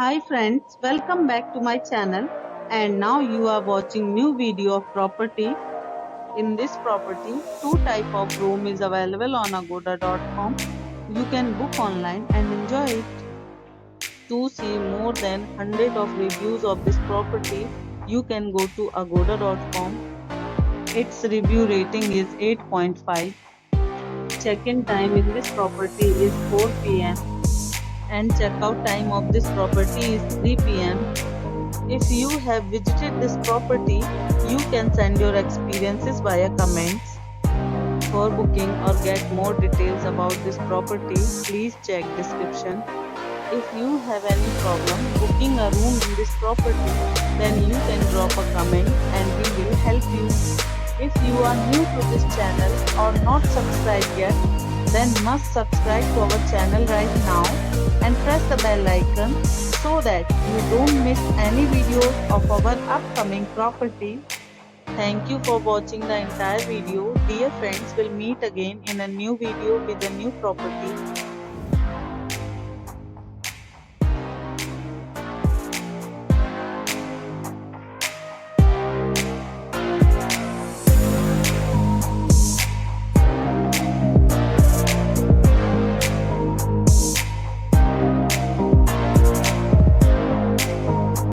Hi friends, welcome back to my channel, and now you are watching new video of property. In this property, two type of room is available on agoda.com. You can book online and enjoy it. To see more than 100 of reviews of this property, you can go to agoda.com. Its review rating is 8.5. Check-in time in this property is 4 p.m. and check-out time of this property is 3 p.m. If you have visited this property, you can send your experiences via comments. For booking or get more details about this property, please check description. If you have any problem booking a room in this property, then you can drop a comment and we will help you. If you are new to this channel or not subscribed yet, then must subscribe to our channel right now and press the bell icon so that you don't miss any videos of our upcoming property. Thank you for watching the entire video. Dear friends, we'll meet again in a new video with a new property.